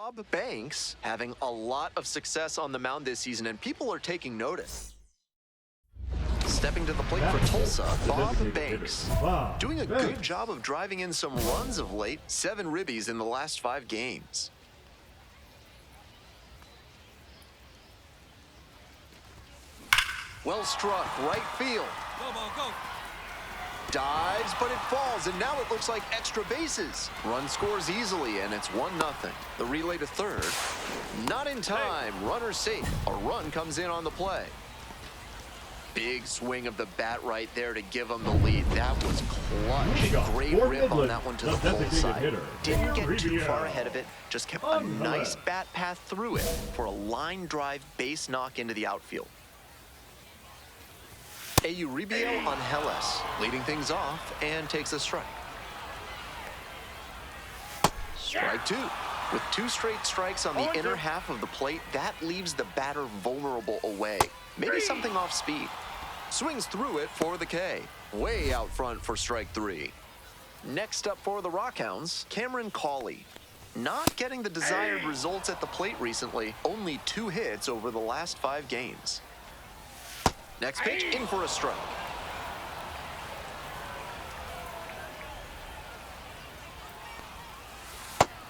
Bob Banks having a lot of success on the mound this season, and people are taking notice. Stepping to the plate for Tulsa, Bob Banks. Doing a good job of driving in some runs of late, 7 ribbies in the last 5 games. Well struck, right field. Go, ball, go. Dives, but it falls, and now it looks like extra bases. Run scores easily, and it's 1-0. The relay to third. Not in time. Runner safe. A run comes in on the play. Big swing of the bat right there to give him the lead. That was clutch. Great rip on that one to the full side. Didn't get too far ahead of it. Just kept a nice bat path through it for a line drive base knock into the outfield. Uribe Angeles leading things off and takes a strike. Strike 2. With 2 straight strikes on the inner half of the plate, that leaves the batter vulnerable away. Maybe something off speed. Swings through it for the K. Way out front for strike 3. Next up for the Rockhounds, Cameron Cawley. Not getting the desired results at the plate recently. Only 2 hits over the last 5 games. Next pitch, in for a strike.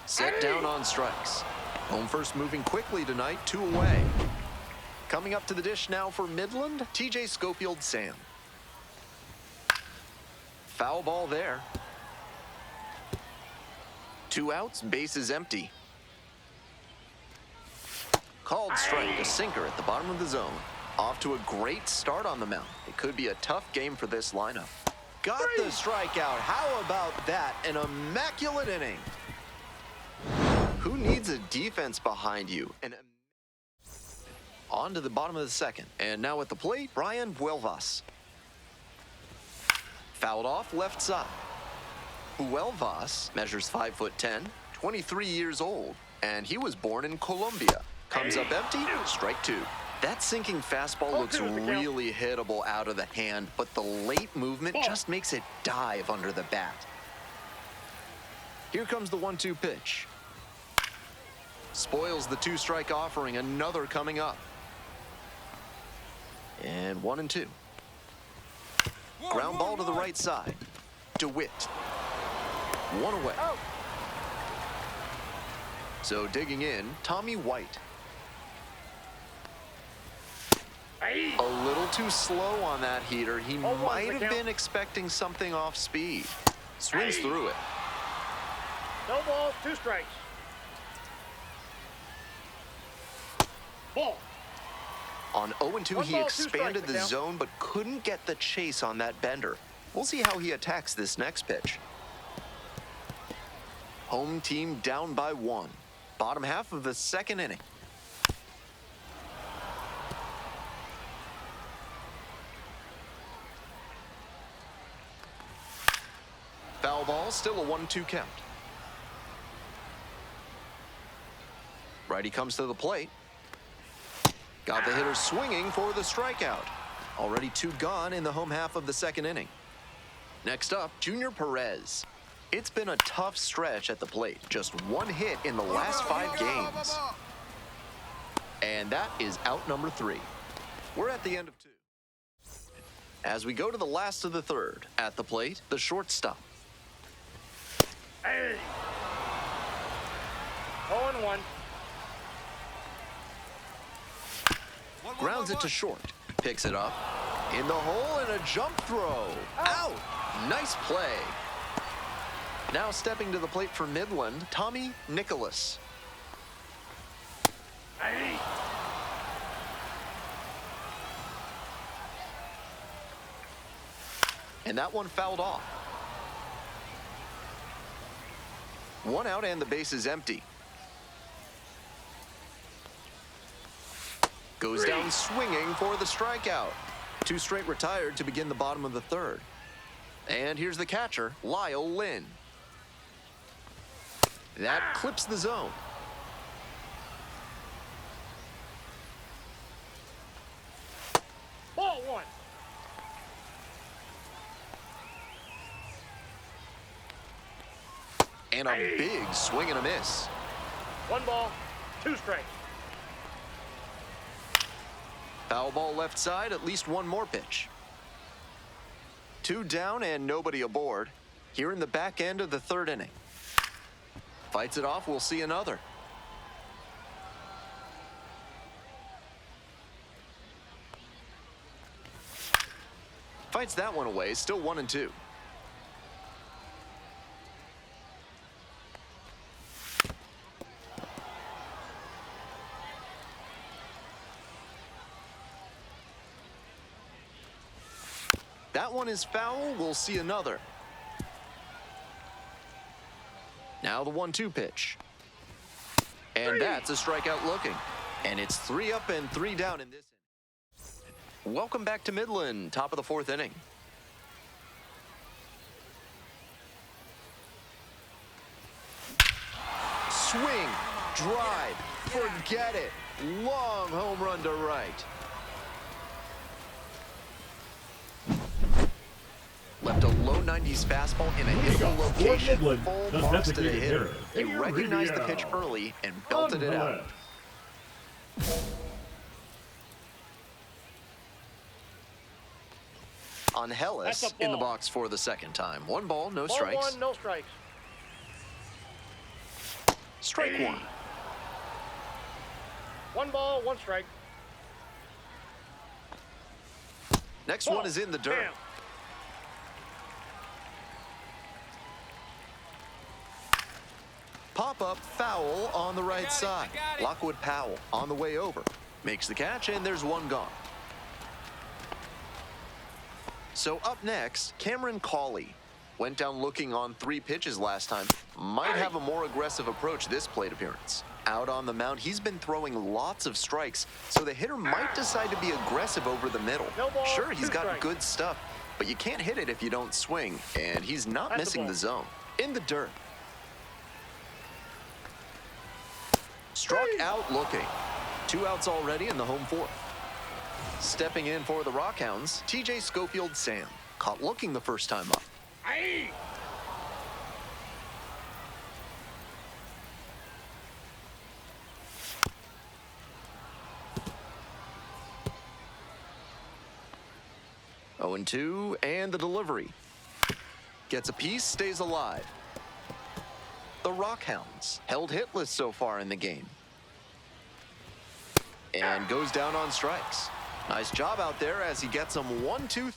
Set down on strikes. Home first moving quickly tonight, 2 away. Coming up to the dish now for Midland, TJ Schofield Sam. Foul ball there. 2 outs, bases empty. Called strike, a sinker at the bottom of the zone. Off to a great start on the mound. It could be a tough game for this lineup. Got the strikeout. How about that? An immaculate inning. Who needs a defense behind you? On to the bottom of the second. And now at the plate, Brian Buelvas. Fouled off left side. Buelvas measures 5'10", 23 years old, and he was born in Colombia. Comes up empty, strike 2. That sinking fastball looks really hittable out of the hand, but the late movement just makes it dive under the bat. Here comes the 1-2 pitch. Spoils the 2-strike offering, another coming up. And 1-2. Ground ball to the right side. DeWitt. 1 away. So digging in, Tommy White. A little too slow on that heater. He might have been expecting something off speed. Swings through it. No balls, 2 strikes. Ball. On 0-2, he expanded the zone, but couldn't get the chase on that bender. We'll see how he attacks this next pitch. Home team down by 1. Bottom half of the second inning. Foul ball, still a 1-2 count. Righty comes to the plate. Got the hitter swinging for the strikeout. Already 2 gone in the home half of the second inning. Next up, Junior Perez. It's been a tough stretch at the plate. Just 1 hit in the last 5 games. And that is out number 3. We're at the end of 2. As we go to the last of the third, at the plate, the shortstop. 0-1. Grounds it to short. Picks it up. In the hole and a jump throw. Out. Nice play. Now stepping to the plate for Midland, Tommy Nicholas. And that one fouled off. 1 out and the base is empty. Goes down swinging for the strikeout. 2 straight retired to begin the bottom of the third. And here's the catcher, Lyle Lynn. That clips the zone. Ball 1. And a big swing and a miss. 1 ball, 2 strikes. Foul ball left side, at least one more pitch. 2 down and nobody aboard. Here in the back end of the 3rd inning. Fights it off, we'll see another. Fights that one away, still 1-2. That one is foul, we'll see another. Now the 1-2 pitch. And that's a strikeout looking. And it's 3 up and 3 down in this inning. Welcome back to Midland, top of the 4th inning. Swing, drive, forget it. Long home run to right. Left a low 90s fastball in a hittable location, full marks to the hitter. He recognized the pitch early and belted it out. On Hellis in the box for the 2nd time. 1 ball, no strikes. Ball 1, no strikes. Strike 1. 1 ball, 1 strike. Next one is in the dirt. Damn. Pop-up foul on the right side. Lockwood Powell on the way over. Makes the catch, and there's 1 gone. So up next, Cameron Cawley. Went down looking on 3 pitches last time. Might have a more aggressive approach this plate appearance. Out on the mound, he's been throwing lots of strikes, so the hitter might decide to be aggressive over the middle. No ball, Sure, he's 2 got strikes. good stuff, but you can't hit it if you don't swing, and he's not That's the missing ball. the zone. In the dirt. Struck out looking. 2 outs already in the home 4th. Stepping in for the Rockhounds, TJ Schofield Sam. Caught looking the first time up. Aye. Oh and 2, and the delivery. Gets a piece, stays alive. The Rockhounds held hitless so far in the game. And goes down on strikes. Nice job out there as he gets them 1-2-3.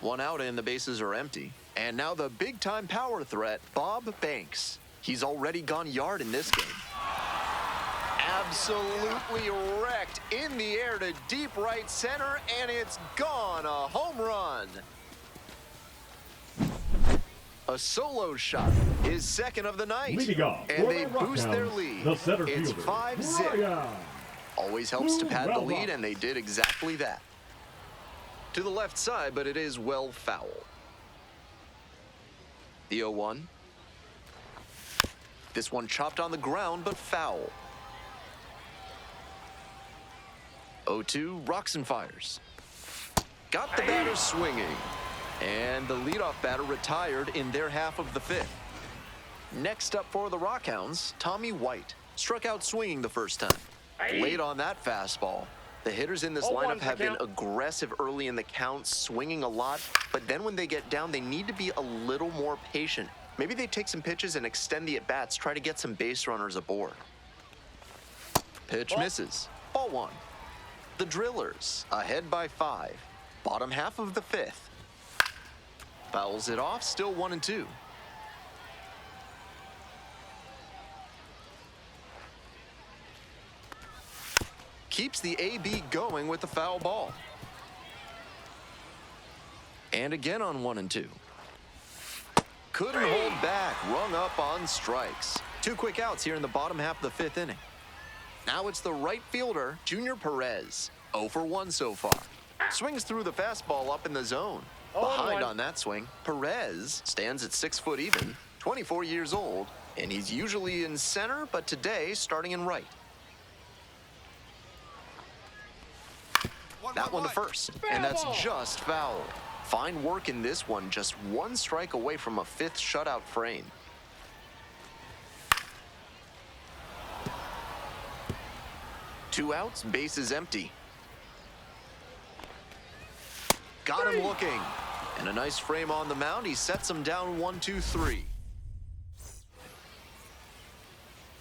1 out and the bases are empty. And now the big-time power threat, Bob Banks. He's already gone yard in this game. Absolutely wrecked in the air to deep right center, and it's gone. A home run. A solo shot, his 2nd of the night. Leading off And for they the boost their Rockhounds, lead. the center It's fielder, 5-zip. Ryan. Always helps to pad the Well lead, up. and they did exactly that. To the left side, but it is well foul. The 0-1. This one chopped on the ground, but foul. 0-2, rocks and fires. Got the batter swinging. And the leadoff batter retired in their half of the 5th. Next up for the Rockhounds, Tommy White. Struck out swinging the first time. Late on that fastball. The hitters in this 0-1 lineup have been count. aggressive early in the count, swinging a lot, but then when they get down, they need to be a little more patient. Maybe they take some pitches and extend the at-bats, try to get some base runners aboard. Pitch misses. Ball 1. The Drillers, ahead by 5. Bottom half of the 5th. Fouls it off, still 1-2. Keeps the AB going with the foul ball. And again on 1-2. Couldn't hold back, rung up on strikes. 2 quick outs here in the bottom half of the 5th inning. Now it's the right fielder, Junior Perez. 0 for 1 so far. Swings through the fastball up in the zone. Behind 0-1. on that swing, Perez stands at 6 foot even, 24 years old, and he's usually in center, but today starting in right. That one to first, and that's just foul. Fine work in this one, just 1 strike away from a 5th shutout frame. 2 outs, bases empty. Got him looking. And a nice frame on the mound. He sets him down 1-2-3.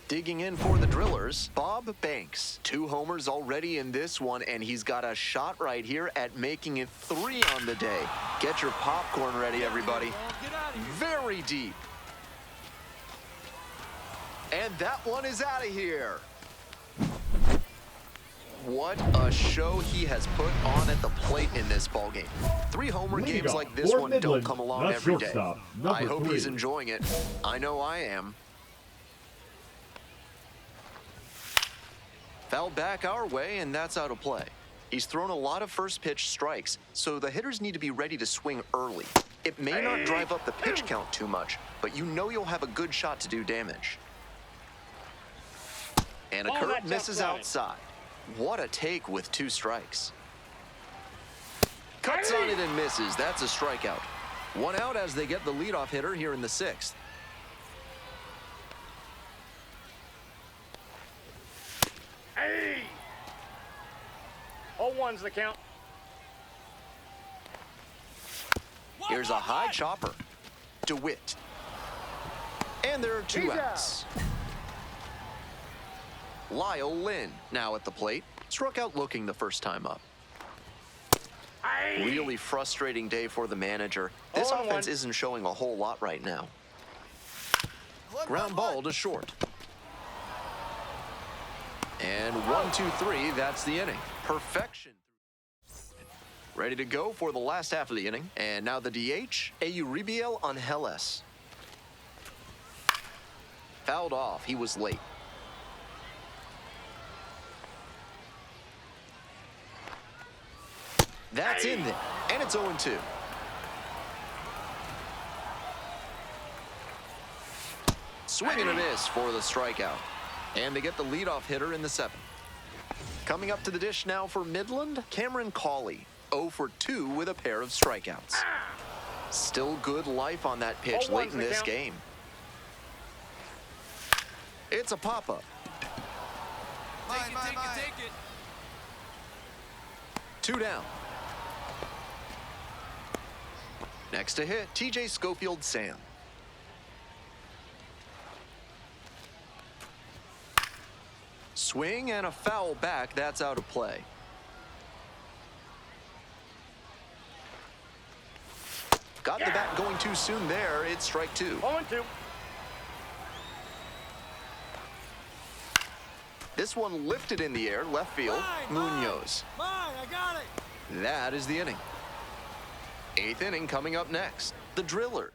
Digging in for the Drillers, Bob Banks. 2 homers already in this one, and he's got a shot right here at making it 3 on the day. Get your popcorn ready, everybody. Very deep. And that one is out of here. What a show he has put on at the plate in this ballgame. 3 homer games like this one don't come along every day. I hope he's enjoying it. I know I am. Foul back our way, and that's out of play. He's thrown a lot of first pitch strikes, so the hitters need to be ready to swing early. It may not drive up the pitch count too much, but you know you'll have a good shot to do damage. And a curve misses outside. What a take with 2 strikes. Cuts on it and misses. That's a strikeout. 1 out as they get the leadoff hitter here in the 6th. Hey! 0-1's the count. Here's a high chopper. DeWitt. And there are 2 outs. Lyle Lynn now at the plate. Struck out looking the first time up. Really frustrating day for the manager. This offense isn't showing a whole lot right now. Ground ball to short. And 1-2-3, that's the inning. Perfection. Ready to go for the last half of the inning. And now the DH, Euribiel Angeles. Fouled off, he was late. That's in there, and it's 0-2. Swing and a miss for the strikeout. And they get the leadoff hitter in the 7th. Coming up to the dish now for Midland, Cameron Cawley. 0 for 2 with a pair of strikeouts. Still good life on that pitch late in this game. It's a pop-up. Take it. 2 down. Next to hit, TJ Schofield Sam. Swing and a foul back. That's out of play. Got the bat going too soon there. It's strike 2. 0-2. This one lifted in the air, left field. Munoz. I got it. That is the inning. 8th inning coming up next. The Drillers.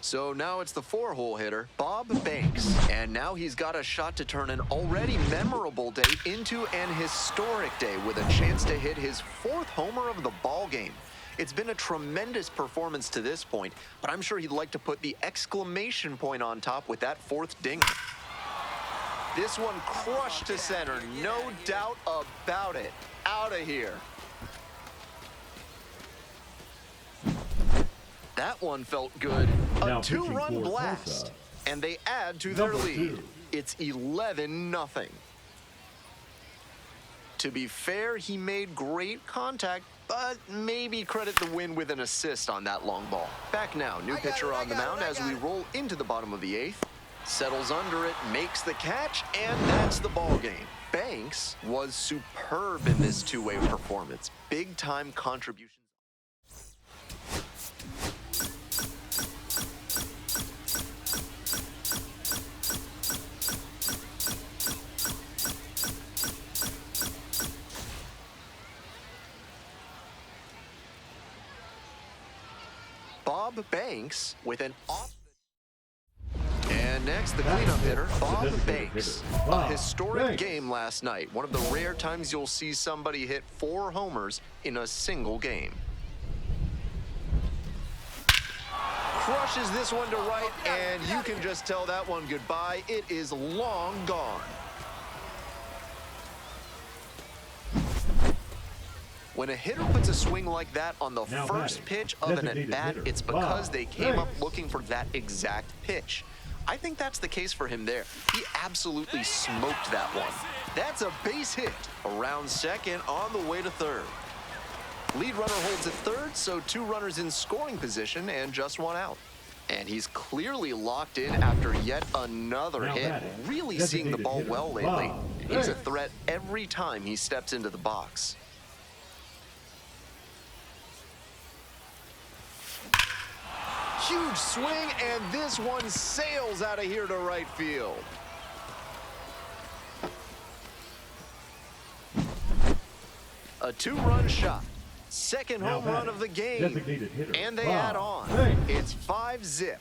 So now it's the 4-hole hitter, Bob Banks. And now he's got a shot to turn an already memorable day into an historic day with a chance to hit his 4th homer of the ballgame. It's been a tremendous performance to this point, but I'm sure he'd like to put the exclamation point on top with that 4th dinger. This one crushed to center, no doubt about it. Out of here. That one felt good. A 2-run blast. And they add to their lead. It's 11-0. To be fair, he made great contact, but maybe credit the win with an assist on that long ball. Back now, new pitcher on the mound as we roll into the bottom of the 8th. Settles under it, makes the catch, and that's the ball game. Banks was superb in this 2-way performance. Big-time contributions. Bob Banks with an off. And next, the cleanup hitter, Bob Banks. A historic game last night. One of the rare times you'll see somebody hit 4 homers in a single game. Crushes this one to right, and you can just tell that one goodbye. It is long gone. When a hitter puts a swing like that on the first pitch of an at-bat, it's because they came up looking for that exact pitch. I think that's the case for him there. He absolutely smoked that one. That's a base hit. Around second, on the way to third. Lead runner holds at third, so 2 runners in scoring position and just 1 out. And he's clearly locked in after yet another hit. Really seeing the ball well lately. He's a threat every time he steps into the box. Huge swing, and this one sails out of here to right field. A 2-run shot. Second home run of the game. And they add on. It's 5-zip.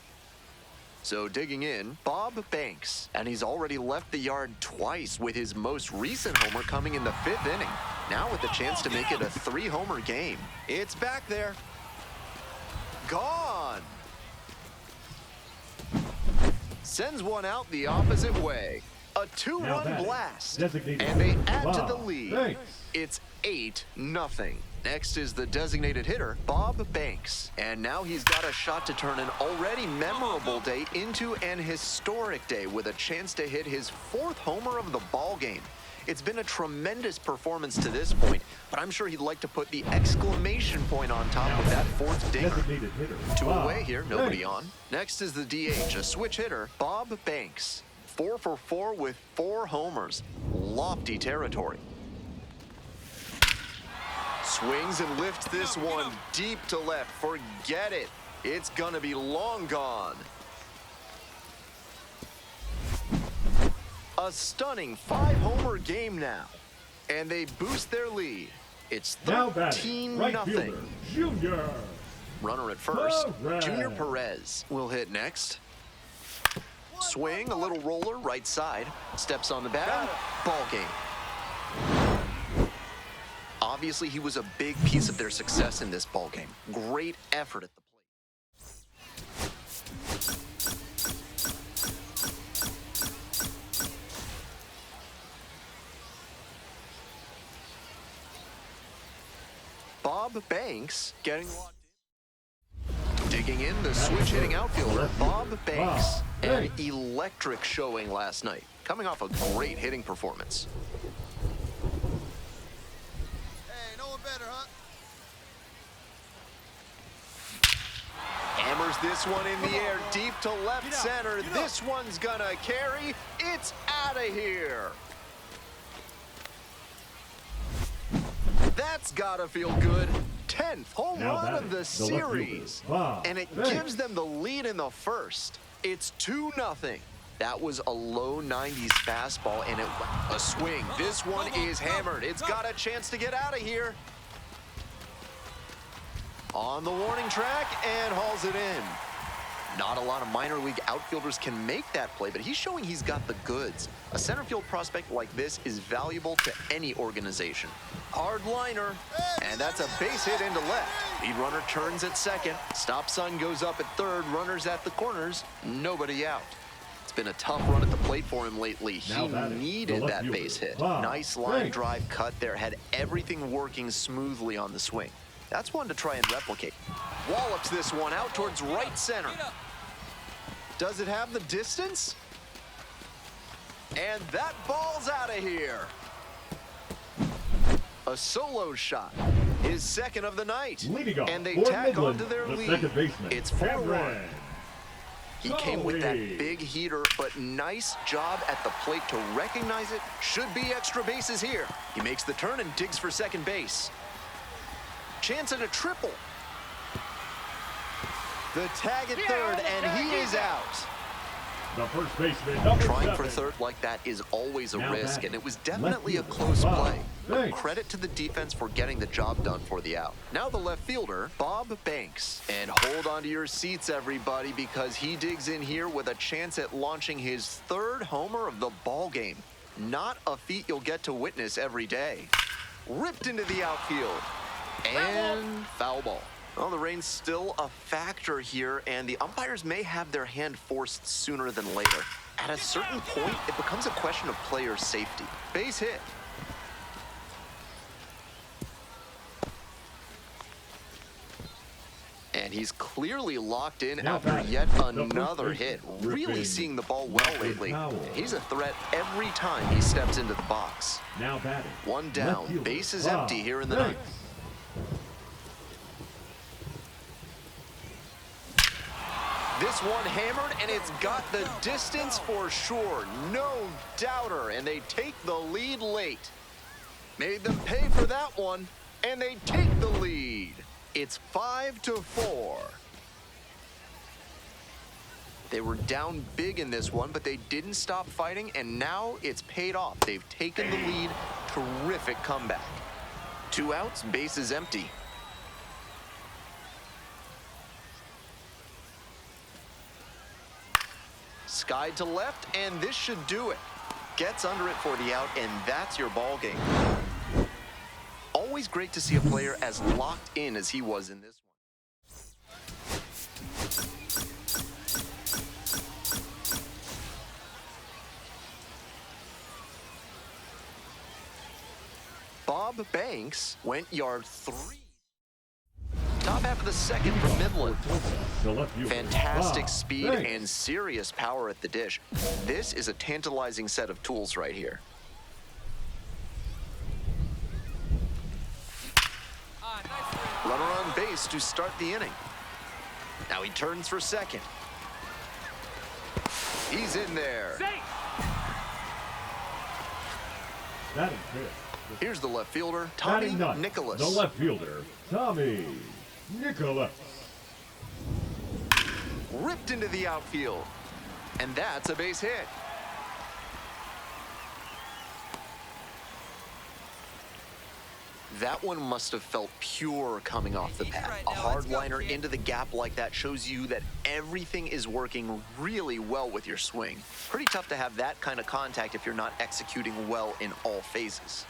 So digging in, Bob Banks. And he's already left the yard twice with his most recent homer coming in the 5th inning. Now with the chance to make it a 3-homer game. It's back there. Gone. Sends one out the opposite way. A 2-run blast. And they add to the lead. It's 8-0. Next is the designated hitter, Bob Banks. And now he's got a shot to turn an already memorable day into an historic day with a chance to hit his 4th homer of the ball game. It's been a tremendous performance to this point, but I'm sure he'd like to put the exclamation point on top with that 4th dinger. 2 away here, nobody on. Next is the DH, a switch hitter, Bob Banks. 4 for 4 with 4 homers. Lofty territory. Swings and lifts this one deep to left. Forget it. It's gonna be long gone. A stunning 5-homer game now. And they boost their lead. It's 13-0. Junior. Runner at first. Junior Perez will hit next. Swing, a little roller, right side. Steps on the bat. Ball game. Obviously, he was a big piece of their success in this ball game. Great effort at the plate. Bob Banks getting locked in. Digging in, the switch-hitting outfielder, Bob Banks. An electric showing last night, coming off a great hitting performance. Hammers this one in the air, deep to left center. This one's gonna carry. It's out of here. That's gotta feel good. 10th home run of the series. And it gives them the lead in the 1st. It's 2-0. That was a low 90s fastball, and a swing. This one is hammered. It's got a chance to get out of here. On the warning track and hauls it in. Not a lot of minor league outfielders can make that play, but he's showing he's got the goods. A center field prospect like this is valuable to any organization. Hard liner, and that's a base hit into left. Lead runner turns at second. Stop sign goes up at third. Runners at the corners. Nobody out. It's been a tough run at the plate for him lately. He needed that base hit. Nice line drive cut there. Had everything working smoothly on the swing. That's one to try and replicate. Wallops this one out towards right center. Does it have the distance? And that ball's out of here. A solo shot. His 2nd of the night. And they tack onto their lead. It's 4-1. He came with that big heater, but nice job at the plate to recognize it. Should be extra bases here. He makes the turn and digs for second base. Chance at a triple. The tag at third, and he is out. The first baseman, Trying for third like that is always a risk, and it was definitely a close play. But credit to the defense for getting the job done for the out. Now the left fielder, Bob Banks. And hold on to your seats, everybody, because he digs in here with a chance at launching his 3rd homer of the ball game. Not a feat you'll get to witness every day. Ripped into the outfield. And foul ball. Well, the rain's still a factor here, and the umpires may have their hand forced sooner than later. At a certain point, it becomes a question of player safety. Base hit. And And he's clearly locked in Now after batting, yet the another first hit. baseman, Really ripping seeing the ball well left lately. foul. He's a threat every time he steps into the box. Now batting. One left down, fielder, bases Bob empty here in the Banks. ninth. This one hammered, and it's got the distance for sure. No doubter, and they take the lead late. Made them pay for that one, and they take the lead. It's 5-4. They were down big in this one, but they didn't stop fighting, and now it's paid off. They've taken the lead. Terrific comeback. 2 outs, bases empty. Skied to left, and this should do it. Gets under it for the out, and that's your ball game. Always great to see a player as locked in as he was in this one. Bob Banks went yard 3. Top half of the second for Midland. Fantastic speed and serious power at the dish. This is a tantalizing set of tools right here. Runner on base to start the inning. Now he turns for second. He's in there. That is good. Here's the left fielder, Tommy Nicholas. The left fielder, Tommy Nicholas. Ripped into the outfield. And that's a base hit. That one must have felt pure coming off the pad. A hard liner into the gap like that shows you that everything is working really well with your swing. Pretty tough to have that kind of contact if you're not executing well in all phases.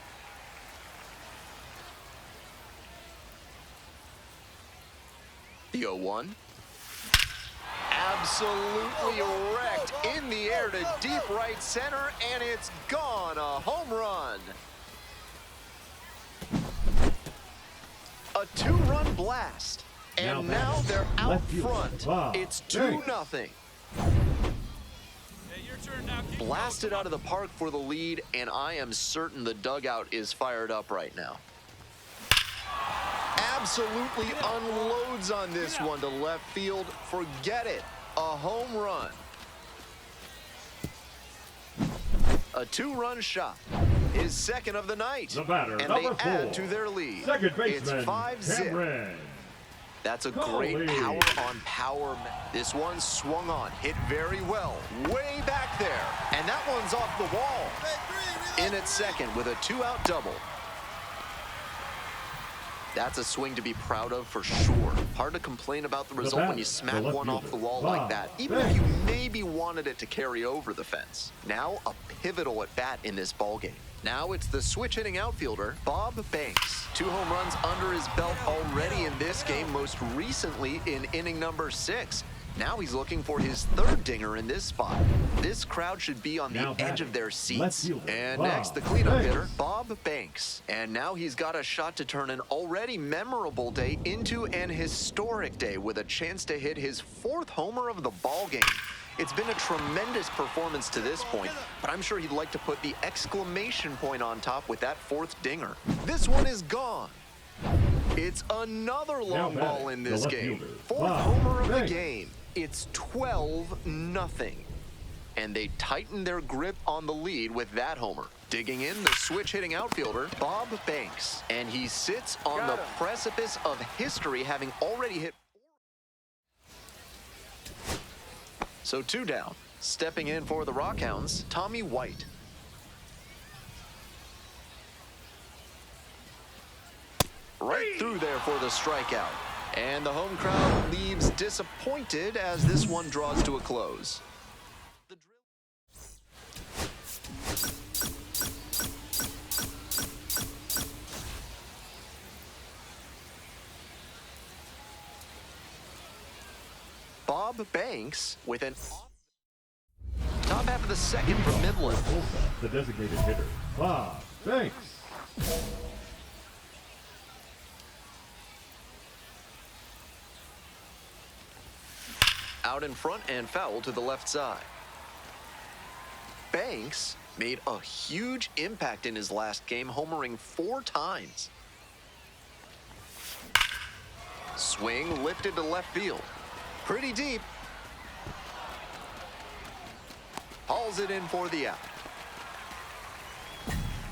The 0-1. Absolutely wrecked in the air to deep right center, and it's gone. A home run. A 2-run blast. And now they're out front. It's 2-0. Blasted out of the park for the lead, and I am certain the dugout is fired up right now. Absolutely unloads on this one to left field. Forget it. A home run. A 2-run shot. His second of the night. The batter, and number they 4. add to their lead. Second baseman, it's 5-zip. Cameron. That's a Golly. great power. This one swung on, hit very well, way back there. And that one's off the wall. In at second with a 2-out double. That's a swing to be proud of for sure. Hard to complain about the result when you smack one off the wall like that, even if you maybe wanted it to carry over the fence. Now a pivotal at bat in this ballgame. Now it's the switch-hitting outfielder, Bob Banks. 2 home runs under his belt already in this game, most recently in inning number 6. Now he's looking for his 3rd dinger in this spot. This crowd should be on the edge of their seats. And next, the cleanup hitter, Bob Banks. And now he's got a shot to turn an already memorable day into an historic day with a chance to hit his 4th homer of the ballgame. It's been a tremendous performance to this point, but I'm sure he'd like to put the exclamation point on top with that 4th dinger. This one is gone. It's another long ball in this game. 4th homer of the game. It's 12-0. And they tighten their grip on the lead with that homer. Digging in, the switch-hitting outfielder, Bob Banks. And he sits on the precipice of history, having already hit 4. So 2 down. Stepping in for the Rockhounds, Tommy White. Right through there for the strikeout. And the home crowd leaves disappointed as this one draws to a close. Bob Banks with an top half of the second from Midland. The designated hitter, Bob Banks. Out in front and foul to the left side. Banks made a huge impact in his last game, homering 4 times. Swing lifted to left field. Pretty deep. Hauls it in for the out.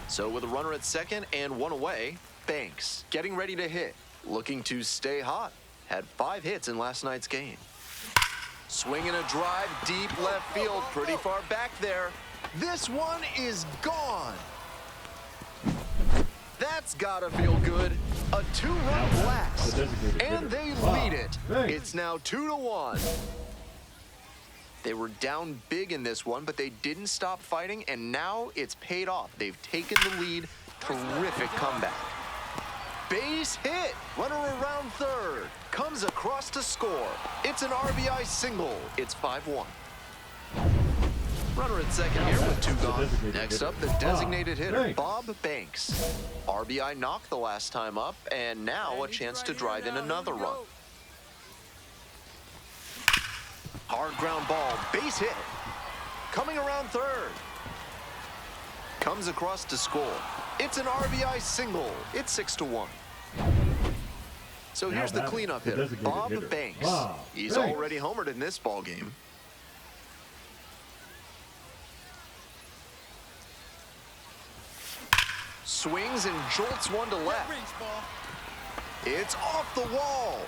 So with a runner at second and 1 away, Banks getting ready to hit. Looking to stay hot. Had 5 hits in last night's game. Swinging a drive deep left field, pretty far back there. This one is gone. That's gotta feel good. A 2-run blast, and they lead it. It's now 2-1. They were down big in this one, but they didn't stop fighting, and now it's paid off. They've taken the lead. Terrific comeback. Base hit. Runner around third. Comes across to score. It's an RBI single. It's 5-1. Runner at second here with 2 gone. Next up, the designated hitter, Bob Banks. RBI knocked the last time up, and now a chance to drive in another run. Hard ground ball, base hit. Coming around third. Comes across to score. It's an RBI single. It's 6-1. So here's the cleanup hitter, Bob Banks. He's already homered in this ball game. Swings and jolts one to left. It's off the wall.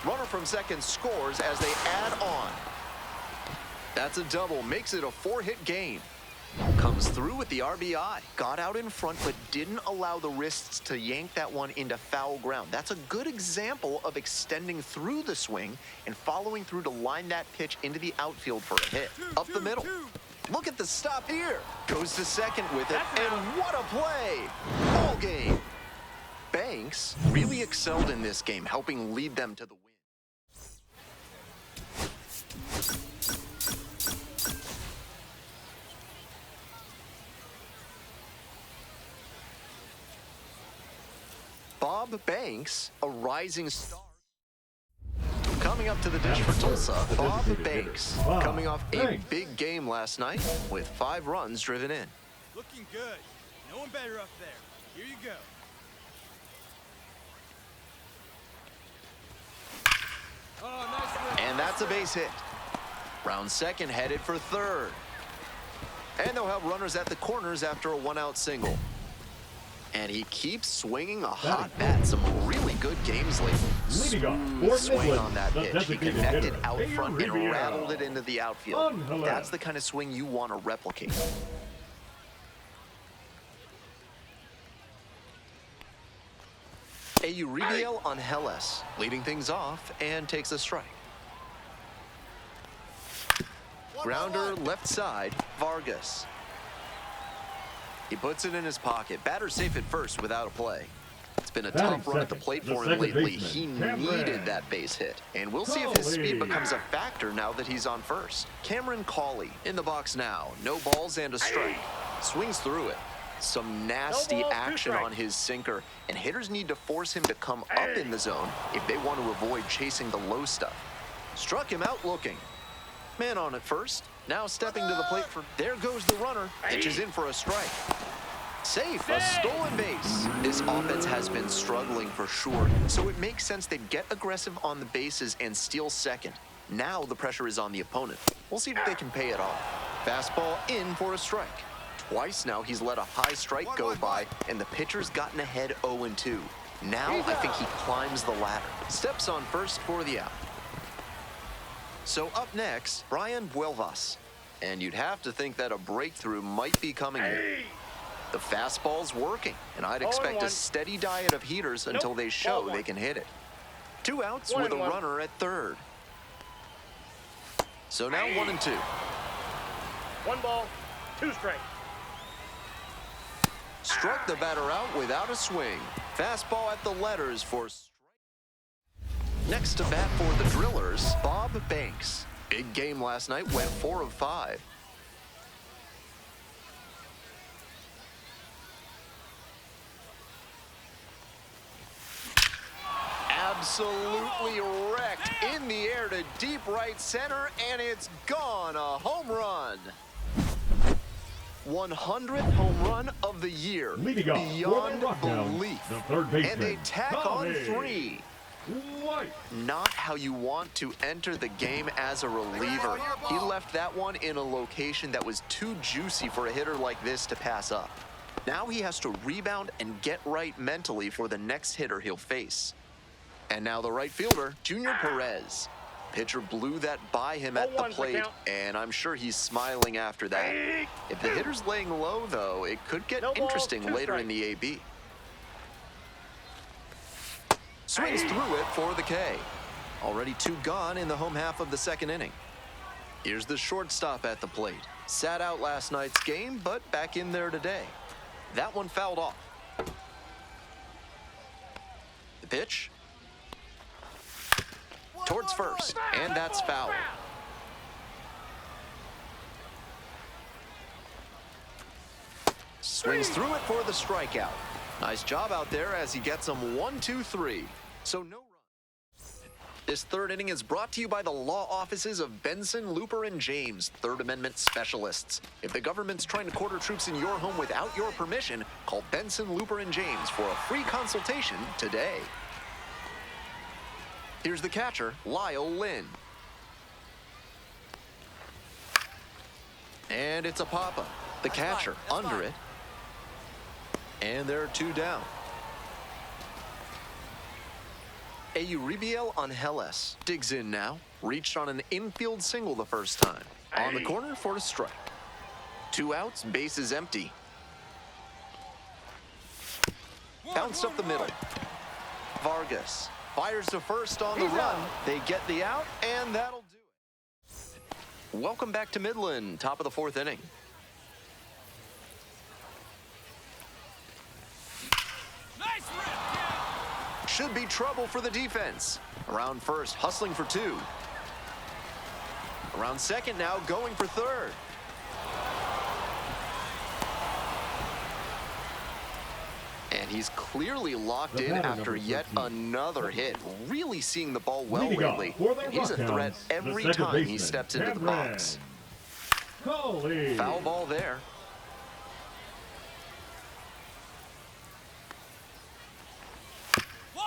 Runner from second scores as they add on. That's a double, makes it a 4-hit game. Comes through with the RBI. Got out in front, but didn't allow the wrists to yank that one into foul ground. That's a good example of extending through the swing and following through to line that pitch into the outfield for a hit. Up the middle. Look at the stop here. Goes to second with it, and what a play. Ball game. Banks really excelled in this game, helping lead them to the win. Bob Banks, a rising star. Coming up to the dish for Tulsa, Bob Banks, coming off a big game last night with 5 runs driven in. Looking good. No one better up there. Here you go. Oh, nice. And that's a base hit. Round second headed for third. And they'll have runners at the corners after a 1-out single. And he keeps swinging a hot bat. Some really good games lately. Smooth swing on that pitch. He connected out front and rattled it into the outfield. That's the kind of swing you want to replicate. Uribiel Angeles leading things off and takes a strike. Grounder left side, Vargas. He puts it in his pocket. Batter safe at first without a play. It's been a tough run at the plate for him lately. He needed that base hit. And we'll see if his speed becomes a factor now that he's on first. Cameron Cawley in the box now. No balls and a strike. Swings through it. Some nasty action on his sinker. And hitters need to force him to come up in the zone if they want to avoid chasing the low stuff. Struck him out looking. Man on at first. Now stepping to the plate for... There goes the runner. Pitches in for a strike. Safe, a stolen base. This offense has been struggling for sure, so it makes sense they'd get aggressive on the bases and steal second. Now the pressure is on the opponent. We'll see if they can pay it off. Fastball in for a strike. Twice now he's let a high strike go by, and the pitcher's gotten ahead 0-2. Now I think he climbs the ladder. Steps on first for the out. So up next, Brian Buelvas. And you'd have to think that a breakthrough might be coming here. The fastball's working, and I'd expect a steady diet of heaters until they show they can hit it. 2 outs with a runner at third. So now 1-2. 1 ball, 2 strikes. Struck the batter out without a swing. Fastball at the letters for strike. Next to bat for the Drillers, Bob Banks. Big game last night, went 4 of 5. absolutely wrecked in the air to deep right center, and it's gone. A home run. 100th home run of the year. Leading off Beyond for the belief. the third baseman, And they tack on Tommy 3. White. Not how you want to enter the game as a reliever. He left that one in a location that was too juicy for a hitter like this to pass up. Now he has to rebound and get right mentally for the next hitter he'll face. And now the right fielder, Junior Perez. Pitcher blew that by him at the plate, and I'm sure he's smiling after that. If the hitter's laying low, though, it could get interesting later in the AB. Swings through it for the K. Already 2 gone in the home half of the second inning. Here's the shortstop at the plate. Sat out last night's game, but back in there today. That one fouled off. The pitch. Towards first, and that's foul. Swings through it for the strikeout. Nice job out there as he gets them 1, 2, 3. So no run. This third inning is brought to you by the law offices of Benson, Looper, and James, Third Amendment specialists. If the government's trying to quarter troops in your home without your permission, call Benson, Looper, and James for a free consultation today. Here's the catcher, Lyle Lynn. And it's a pop-up. The catcher under it. And there are 2 down. Euribiel Angeles digs in now. Reached on an infield single the first time. On the corner for a strike. 2 outs, bases empty. Bounced up the middle. Vargas fires to first on the run. They get the out, and that'll do it. Welcome back to Midland, top of the 4th inning. Nice rip. Should be trouble for the defense. Around first, hustling for 2. Around second now, going for third. And he's clearly locked in after yet another hit. Really seeing the ball well lately. And he's a threat every time he steps into the box. Foul ball there.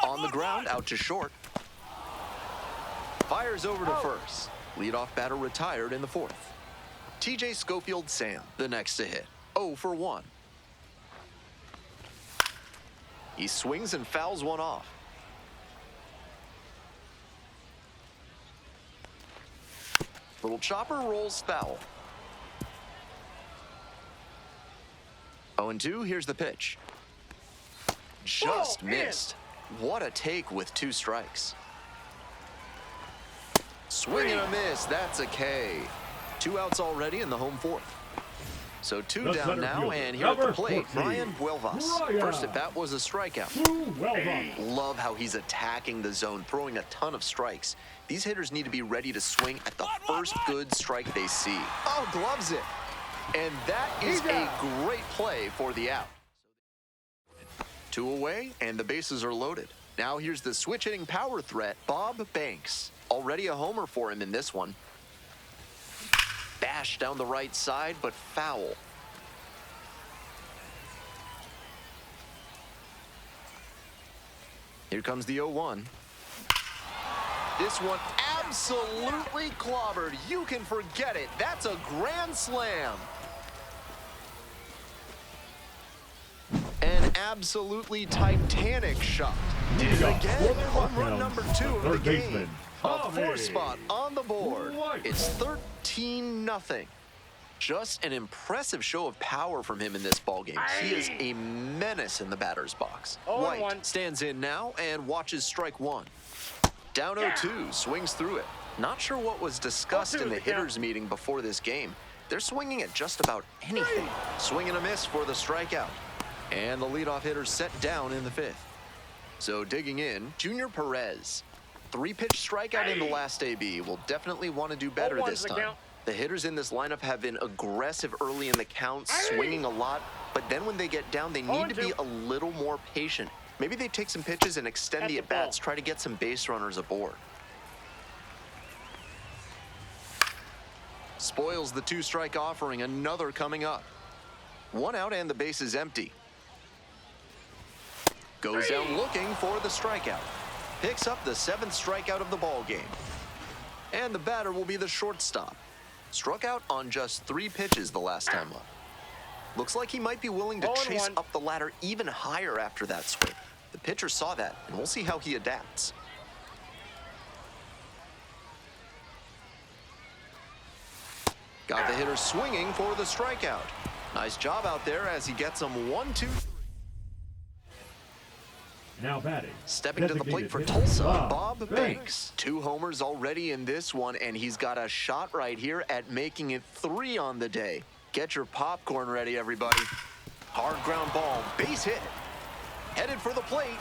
On the ground, out to short. Fires over to first. Leadoff batter retired in the 4th. TJ Schofield Sam, the next to hit. 0 for 1. He swings and fouls one off. Little chopper rolls foul. 0-2, here's the pitch. Just missed. What a take with 2 strikes. Swing and a miss, that's a K. 2 outs already in the home 4th. So 2 down now, and here at the plate, Brian Buelvas. First at bat was a strikeout. Love how he's attacking the zone, throwing a ton of strikes. These hitters need to be ready to swing at the first good strike they see. Oh, gloves it. And that is a great play for the out. 2 away, and the bases are loaded. Now here's the switch-hitting power threat, Bob Banks. Already a homer for him in this one. Bash down the right side, but foul. Here comes the 0-1. This one absolutely clobbered. You can forget it. That's a grand slam. An absolutely titanic shot. Did it again. Home run number 2 of the game. A 4 spot on the board. It's 13-0. Just an impressive show of power from him in this ballgame. He is a menace in the batter's box. White stands in now and watches strike 1. Down 0-2, swings through it. Not sure what was discussed in the hitters' meeting before this game. They're swinging at just about anything. Swing and a miss for the strikeout. And the leadoff hitter set down in the 5th. So digging in, Junior Perez. 3-pitch strikeout in the last AB. Will definitely want to do better this time. The hitters in this lineup have been aggressive early in the count, swinging a lot, but then when they get down, they need to be a little more patient. Maybe they take some pitches and extend At the the at-bats, ball. try to get some base runners aboard. Spoils the two-strike offering, another coming up. One out and the base is empty. Goes down looking for the strikeout. Picks up the 7th strikeout of the ball game. And the batter will be the shortstop. Struck out on just 3 pitches the last time up. Looks like he might be willing to chase 0-1. up the ladder even higher after that swing. The pitcher saw that, and we'll see how he adapts. Got the hitter swinging for the strikeout. Nice job out there as he gets him 1-2. Now batting. Stepping to the plate for Designated hitter, Tulsa, Bob Banks. 2 homers already in this one, and he's got a shot right here at making it 3 on the day. Get your popcorn ready, everybody. Hard ground ball, base hit. Headed for the plate.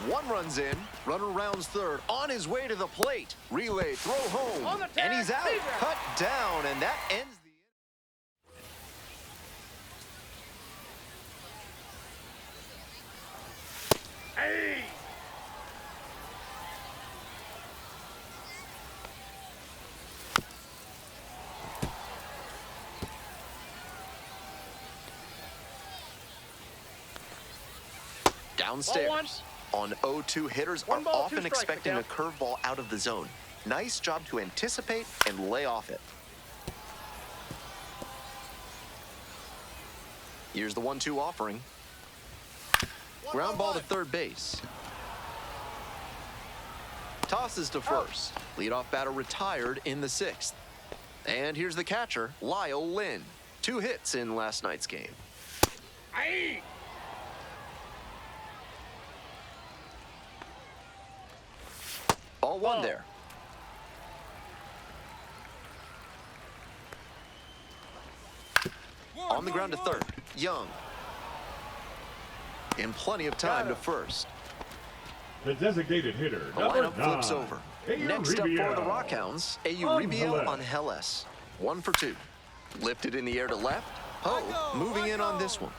1 runs in, runner rounds third, on his way to the plate. Relay, throw home, On the tag, and he's out, leader. cut down, and that ends the Hey! downstairs. On 0-2, hitters are 1 ball, 2 often strikes, expecting the a curveball out of the zone. Nice job to anticipate and lay off it. Here's the 1-2 offering. Ground ball to third base. Tosses to first. Leadoff batter retired in the 6th. And here's the catcher, Lyle Lynn. 2 hits in last night's game. Hey! Ball 1 Ball. there. On the ground to third, Young. In plenty of time to first. The designated hitter, The number lineup 9. flips over. Euribiel. Next up for the Rockhounds, Euribiel on Helles. 1 for 2. Lifted in the air to left. Poe moving in on this one.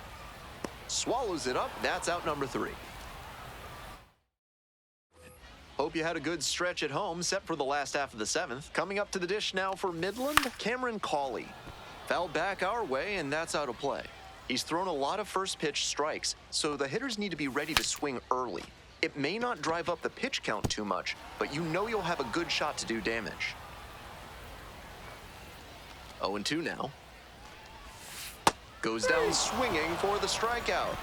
Swallows it up. That's out number 3. Hope you had a good stretch at home, set for the last half of the 7th. Coming up to the dish now for Midland, Cameron Cawley. Fouled back our way, and that's out of play. He's thrown a lot of first pitch strikes, so the hitters need to be ready to swing early. It may not drive up the pitch count too much, but you know you'll have a good shot to do damage. 0-2 now. Goes down swinging for the strikeout.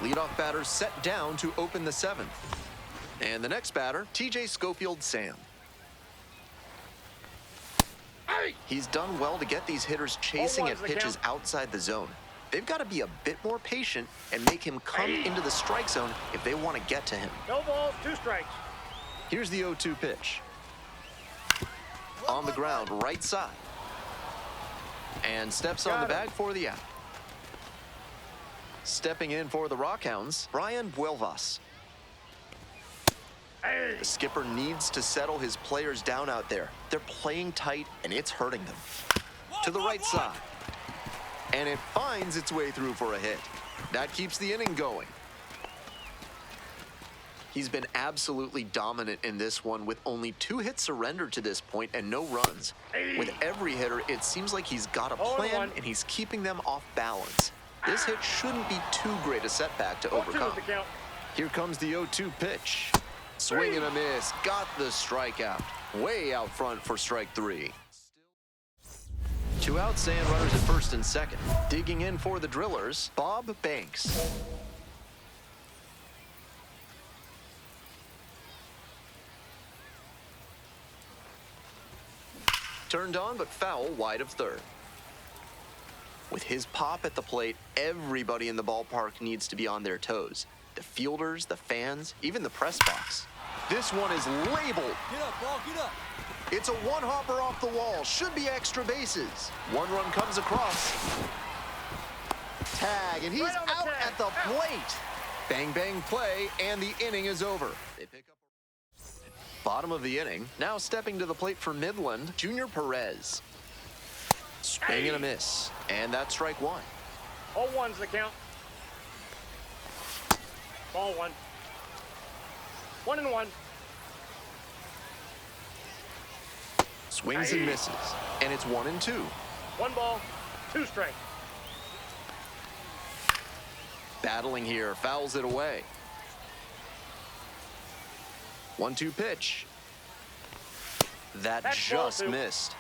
Leadoff batter set down to open the 7th. And the next batter, TJ Schofield Sam. He's done well to get these hitters chasing at pitches outside the zone. They've got to be a bit more patient and make him come into the strike zone if they want to get to him. No balls, 2 strikes. Here's the 0-2 pitch. On the ground, right side. And steps on the bag for the out. Stepping in for the Rockhounds, Brian Buelvas. Hey! The skipper needs to settle his players down out there. They're playing tight, and it's hurting them. To the right side. And it finds its way through for a hit. That keeps the inning going. He's been absolutely dominant in this one with only 2 hits surrendered to this point and no runs. With every hitter, it seems like he's got a plan and he's keeping them off balance. This hit shouldn't be too great a setback to 0-2 overcome. is the count. Here comes the 0-2 pitch. Swing and a miss. Got the strikeout. Way out front for strike 3. 2 outs and runners at first and second. Digging in for the Drillers, Bob Banks. Turned on but foul wide of third. With his pop at the plate, everybody in the ballpark needs to be on their toes. The fielders, the fans, even the press box. This one is labeled. Get up, ball, get up. It's a 1-hopper off the wall. Should be extra bases. 1 run comes across. Tag, and he's Right on the out tag. at the plate. Bang, bang play, and the inning is over. They pick up bottom of the inning. Now stepping to the plate for Midland, Junior Perez. Swing and a miss. And that's strike 1. 0-1's the count. Ball one. 1-1. Swings and misses, and it's 1-2. 1 ball, 2 strikes. Battling here, fouls it away. 1-2 pitch. That That's just ball 2. missed.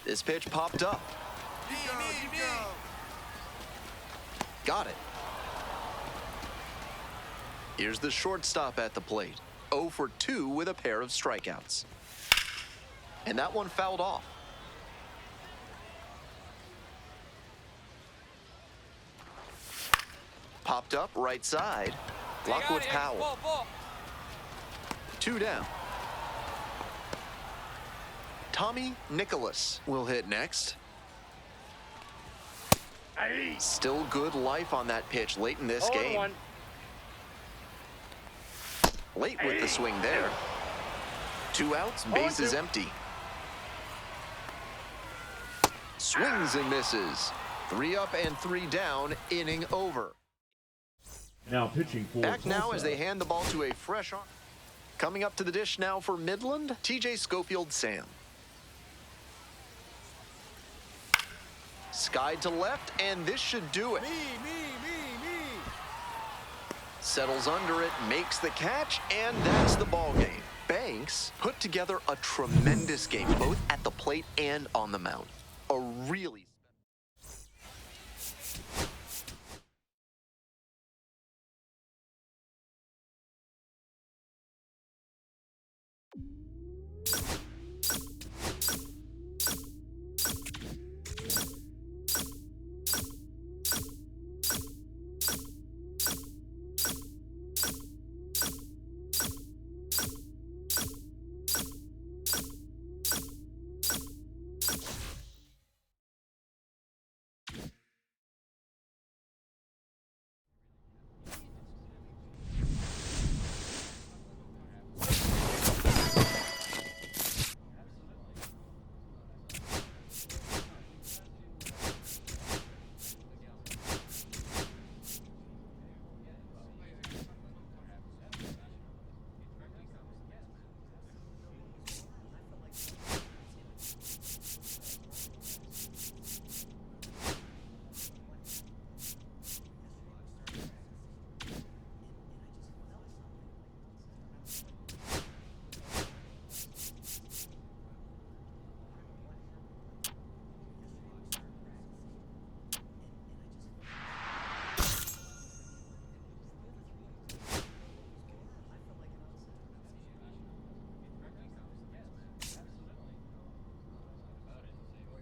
This pitch popped up. Got it. Here's the shortstop at the plate. 0 for 2 with a pair of strikeouts. And that one fouled off. Popped up right side. Blocked with power. 2 down. Tommy Nicholas will hit next. Aye. Still good life on that pitch late in this 0-1. game. Late with the swing there. 2 outs, bases 0-2. empty. Swings and misses. 3 up and 3 down, inning over. Now pitching for Back now Tulsa. as they hand the ball to a fresh arm. Coming up to the dish now for Midland, TJ Schofield Sam. Skied to left, and this should do it. Me. Settles under it, makes the catch, and that's the ball game. Banks put together a tremendous game, both at the plate and on the mound. A really